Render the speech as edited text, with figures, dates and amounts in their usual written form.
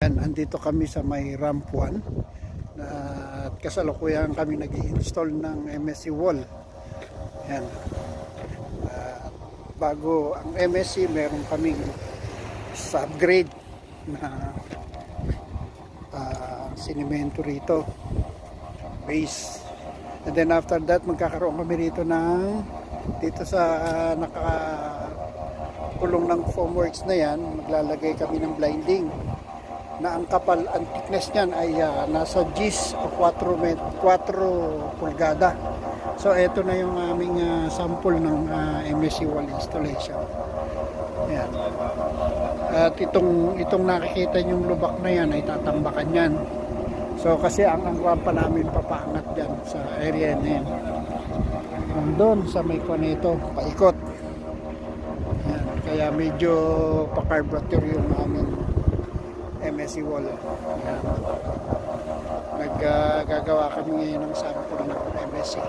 Andito kami sa may ramp 1 at kasalukuyan kami nag-i-install ng MSC wall. Yan. Bago ang MSC, meron kaming sa upgrade na sinimento rito, base. And then after that, magkakaroon kami rito dito sa nakakulong ng formworks na yan, maglalagay kami ng blinding na ang ang thickness niyan ay nasa Gis o 4 pulgada. So ito na yung aming sample ng MSC wall installation. Ayan. At itong nakikita yung lubak na yan ay tatambakan yan. So kasi ang rampa namin papaangat dyan sa area na yan. Doon sa may konito, paikot. Ayan. Kaya medyo pa-carburetor yung aming MSC wall. Naggagawa kami ngayon ng sample ng MSC.